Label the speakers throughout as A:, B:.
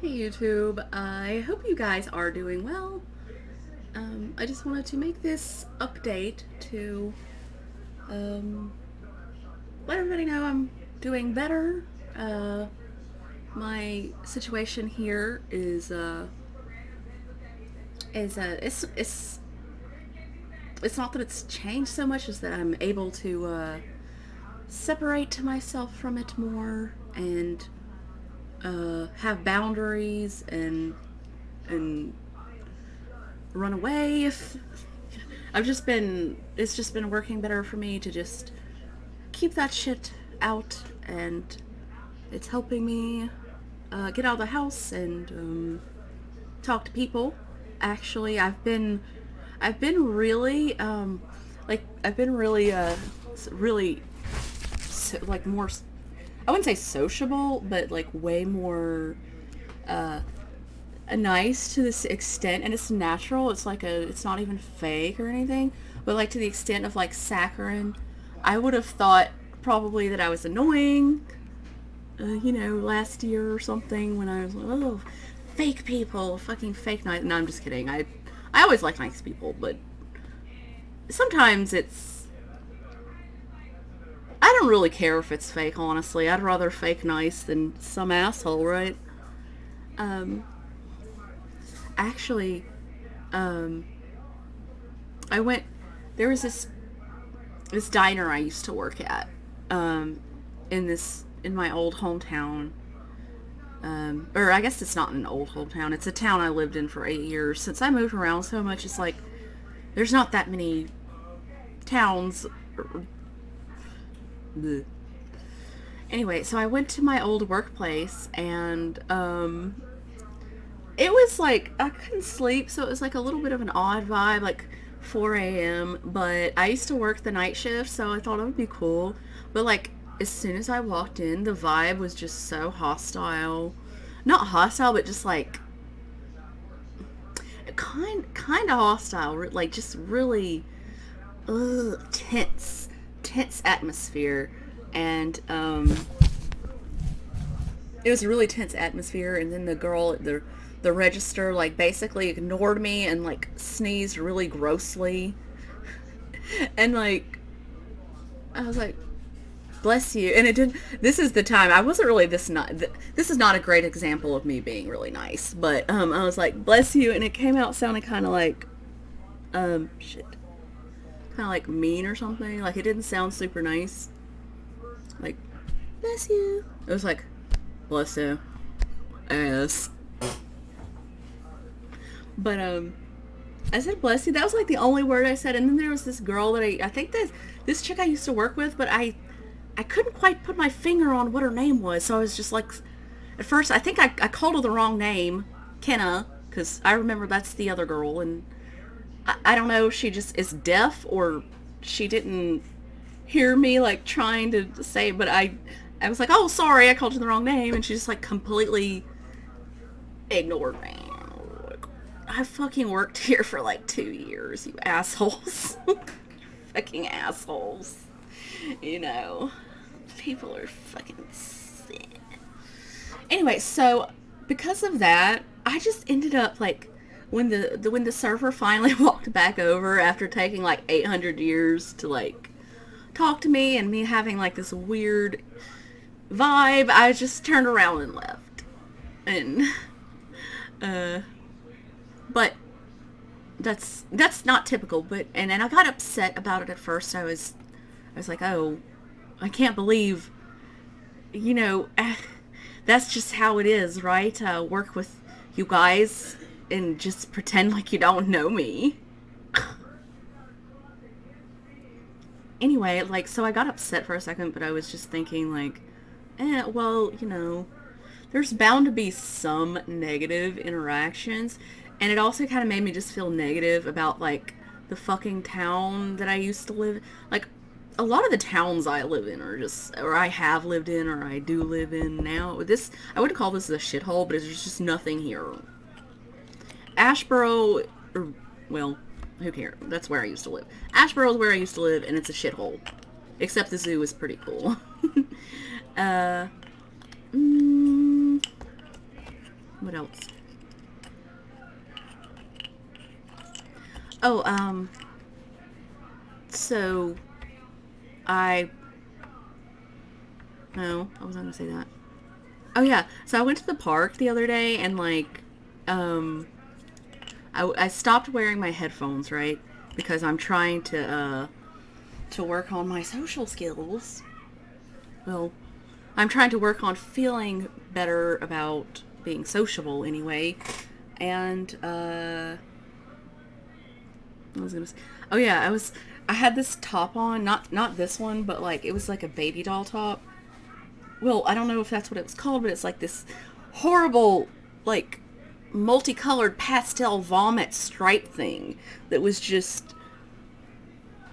A: Hey YouTube, I hope you guys are doing well. I just wanted to make this update to um, let everybody know I'm doing better. Uh, my situation here is it's not that it's changed so much as that I'm able to separate myself from it more and have boundaries and run away if it's just been working better for me to just keep that shit out, and it's helping me get out of the house and talk to people. Actually, I've been really I've been really really like more, I wouldn't say sociable, but like way more nice to this extent, and it's natural. It's like it's not even fake or anything, but like to the extent of like saccharin. I would have thought probably that I was annoying, last year or something when I was like, oh, fake people, fucking fake nice. No, I'm just kidding. I always like nice people, but sometimes it's, I don't really care if it's fake. Honestly, I'd rather fake nice than some asshole, right? Um, actually, um, I went. There was this diner I used to work at, um, in my old hometown. Or I guess it's not an old hometown. It's a town I lived in for 8 years. Since I moved around so much, it's like there's not that many towns. Bleh. Anyway, so I went to my old workplace, and it was like I couldn't sleep, so it was like a little bit of an odd vibe, like 4 a.m. But I used to work the night shift, so I thought it would be cool. But like as soon as I walked in, the vibe was just so hostile. Not hostile, but just like kind of hostile, like just really tense atmosphere, and it was a really tense atmosphere. And then the girl at the register like basically ignored me and like sneezed really grossly, and like I was like, bless you. And it did, this is the time I wasn't really this is not a great example of me being really nice, but I was like, bless you, and it came out sounding kind of like shit, kind of like mean or something. Like it didn't sound super nice. Like, bless you. It was like, bless you, ass. But I said bless you. That was like the only word I said. And then there was this girl that I think that this chick I used to work with, but I couldn't quite put my finger on what her name was. So I was just like, at first I think I called her the wrong name, Kenna, because I remember that's the other girl, and I don't know if she just is deaf or she didn't hear me like trying to say, but I was like, oh, sorry, I called you the wrong name, and she just like completely ignored me. I fucking worked here for like 2 years, you assholes. Fucking assholes. You know, people are fucking sick. Anyway, so because of that, I just ended up like when the server finally walked back over after taking like 800 years to like talk to me and me having like this weird vibe, I just turned around and left. And uh but that's not typical, but and I got upset about it at first. I was like, "Oh, I can't believe, you know, that's just how it is, right? Work with you guys and just pretend like you don't know me." Anyway, like, so I got upset for a second, but I was just thinking, like, well, there's bound to be some negative interactions. And it also kind of made me just feel negative about, like, the fucking town that I used to live in. Like, a lot of the towns I live in are just, or I have lived in, or I do live in now. I wouldn't call this a shithole, but there's just nothing here. Ashboro, or, well, who cares? That's where I used to live. Ashboro is where I used to live, and it's a shithole. Except the zoo is pretty cool. uh, mm, What else? Oh, so I no, I wasn't gonna say that. Oh yeah, so I went to the park the other day and like, um, I stopped wearing my headphones, right? Because I'm trying to work on my social skills. Well, I'm trying to work on feeling better about being sociable anyway. And I was gonna say, oh yeah, I had this top on, not this one, but like it was like a baby doll top. Well, I don't know if that's what it was called, but it's like this horrible, like multicolored pastel vomit stripe thing that was just.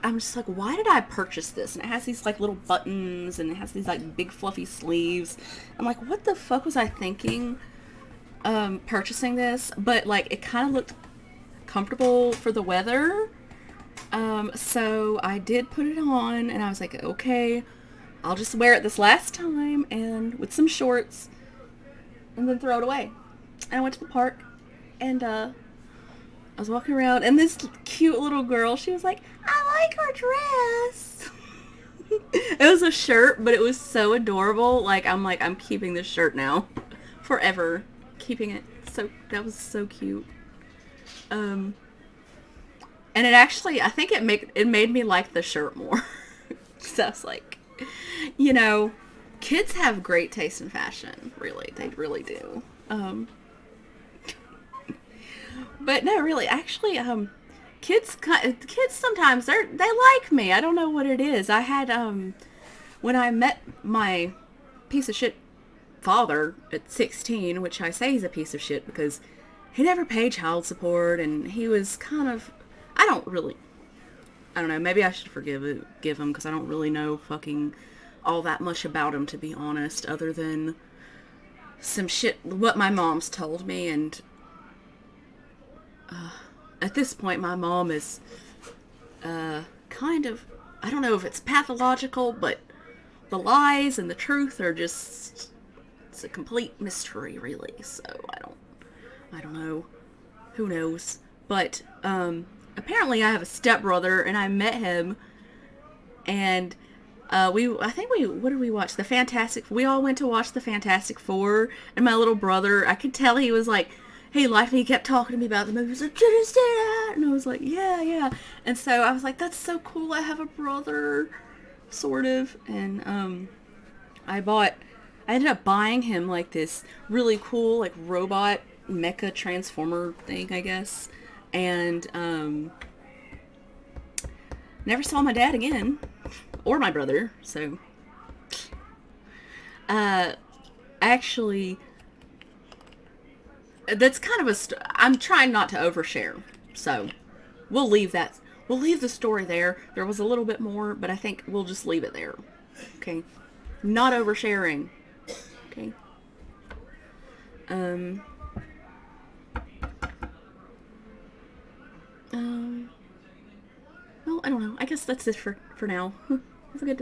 A: I'm just like, why did I purchase this? And it has these like little buttons and it has these like big fluffy sleeves. I'm like, what the fuck was I thinking purchasing this? But like it kind of looked comfortable for the weather. So I did put it on and I was like, okay, I'll just wear it this last time and with some shorts and then throw it away. And I went to the park and I was walking around and this cute little girl, she was like, I like her dress. It was a shirt, but it was so adorable. Like, I'm keeping this shirt now. Forever. Keeping it. So, that was so cute. Um, and it actually, I think it made me like the shirt more. So I was like, you know, kids have great taste in fashion. Really, they really do. But no, really, actually, kids sometimes they like me. I don't know what it is. I had when I met my piece of shit father at 16, which I say he's a piece of shit because he never paid child support and he was kind of I don't really I don't know, maybe I should give him because I don't really know fucking all that much about him, to be honest, other than some shit what my mom's told me. And at this point my mom is kind of, I don't know if it's pathological, but the lies and the truth are just, it's a complete mystery, really. So I don't know, who knows. But apparently I have a stepbrother and I met him and I think what did we watch? We all went to watch the Fantastic Four, and my little brother, I could tell he was like, he liked me, he kept talking to me about the movie. He was like, did you see that? And I was like, yeah, yeah. And so I was like, that's so cool, I have a brother, sort of. And I ended up buying him like this really cool, like robot mecha transformer thing, I guess. And never saw my dad again. Or my brother, so actually that's kind of I'm trying not to overshare, so we'll leave that, we'll leave the story there. There was a little bit more, but I think we'll just leave it there. Okay, not oversharing. Okay. um um well, I don't know, I guess that's it for now. Have a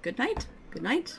A: good night. Good night.